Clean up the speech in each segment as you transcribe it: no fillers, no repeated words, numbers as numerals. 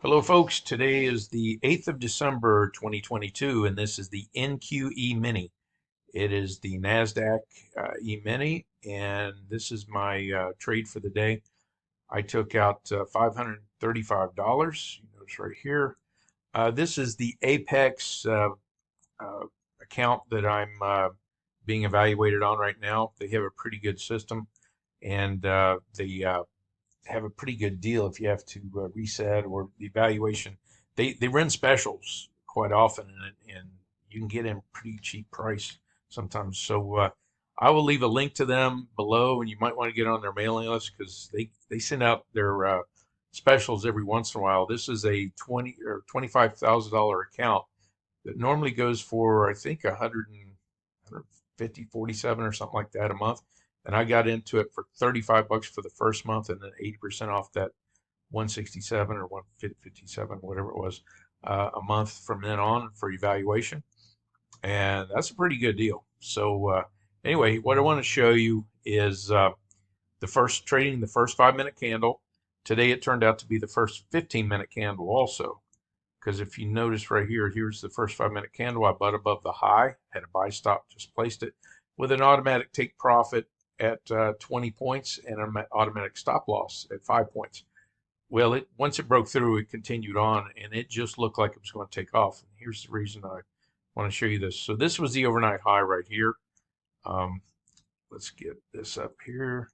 Hello, folks. Today is the 8th of December, 2022, and this is the NQ emini. It is the NASDAQ emini, and this is my trade for the day. I took out $535. You notice right here. This is the Apex uh, account that I'm being evaluated on right now. They have a pretty good system, and they have a pretty good deal if you have to reset or the evaluation. They run specials quite often, and you can get in pretty cheap price sometimes. So I will leave a link to them below, and you might want to get on their mailing list because they send out their specials every once in a while. This is a $25,000 account that normally goes for I think 150, 47 or something like that a month. And I got into it for 35 bucks for the first month, and then 80% off that 167 or 157, whatever it was, a month from then on for evaluation. And that's a pretty good deal. So anyway, what I want to show you is the first trading the first 5-minute candle. Today it turned out to be the first 15-minute candle also. Because if you notice right here, here's the first 5-minute candle. I bought above the high, had a buy stop, just placed it with an automatic take profit at 20 points and an automatic stop loss at 5 points. Well, once it broke through, it continued on, and it just looked like it was going to take off. And here's the reason I want to show you this. So this was the overnight high right here. Let's get this up here.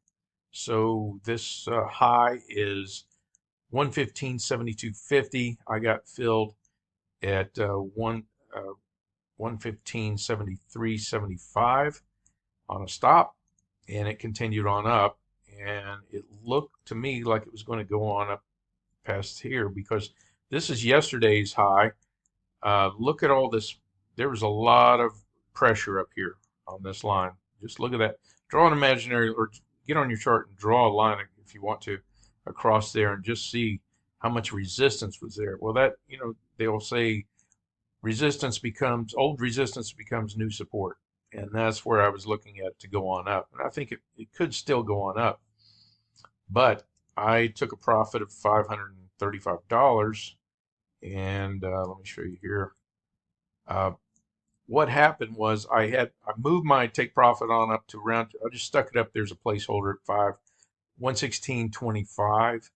So this high is 115.7250. I got filled at 115.7375 on a stop, and it continued on up, and it looked to me like it was going to go on up past here because this is yesterday's high. Look at all this. There was a lot of pressure up here on this line. Just look at that. Draw an imaginary, or get on your chart and draw a line if you want to across there and just see how much resistance was there. Well, that, they'll say old resistance becomes new support. And that's where I was looking at to go on up. And I think it could still go on up. But I took a profit of $535. And let me show you here. What happened was I moved my take profit on up to around, I just stuck it up. There's a placeholder at 116.25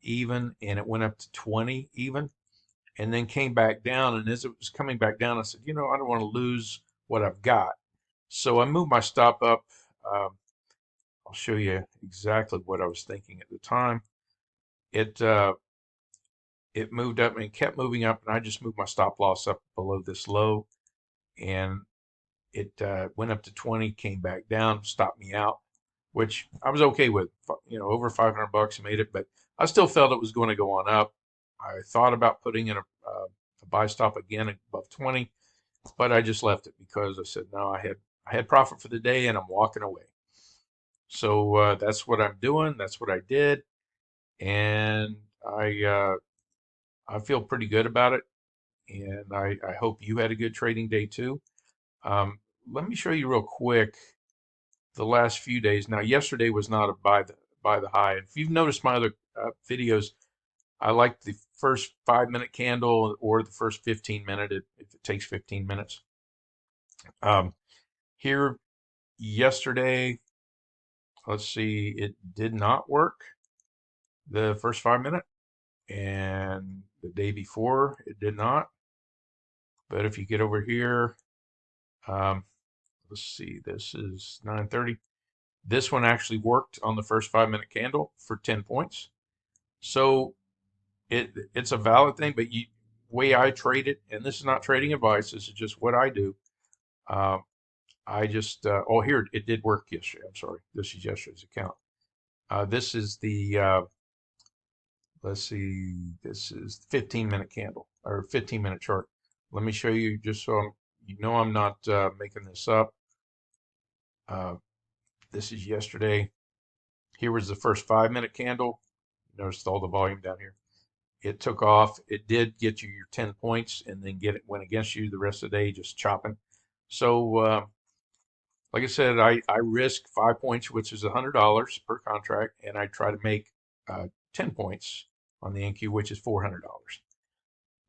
even, and it went up to 20 even, and then came back down. And as it was coming back down, I said, I don't want to lose what I've got. So I moved my stop up. I'll show you exactly what I was thinking at the time. It moved up and kept moving up, and I just moved my stop loss up below this low, and it went up to 20, came back down, stopped me out, which I was okay with. Over 500 bucks, made it, but I still felt it was going to go on up. I thought about putting in a buy stop again above 20, but I just left it because I said no. I had profit for the day, and I'm walking away. So that's what I'm doing. That's what I did, and I feel pretty good about it. And I hope you had a good trading day too. Let me show you real quick the last few days. Now, yesterday was not a buy the high. If you've noticed my other videos, I like the first 5-minute candle or the first 15-minute if it takes 15 minutes. Here yesterday, let's see, it did not work the first 5-minute, and the day before it did not. But if you get over here, let's see, this is 9:30. This one actually worked on the first 5-minute candle for 10 points. So it's a valid thing, but way I trade it, and this is not trading advice, this is just what I do. I just, oh, here, it did work yesterday. I'm sorry. This is yesterday's account. This is the, let's see, this is 15-minute candle or 15-minute chart. Let me show you just so I'm not making this up. This is yesterday. Here was the first 5-minute candle. Notice all the volume down here. It took off. It did get you your 10 points, and then went against you the rest of the day, just chopping. So, like I said, I risk 5 points, which is $100 per contract, and I try to make 10 points on the NQ, which is $400.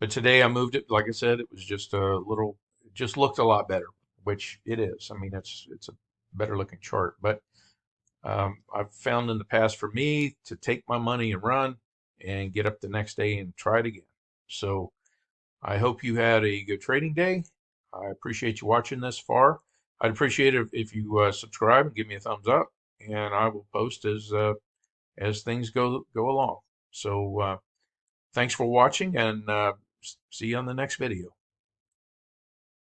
But today I moved it. Like I said, it was just a little, it just looked a lot better, which it is. I mean, it's a better looking chart. But I've found in the past for me to take my money and run and get up the next day and try it again. So I hope you had a good trading day. I appreciate you watching this far. I'd appreciate it if you subscribe and give me a thumbs up, and I will post as things go along. So thanks for watching, and see you on the next video.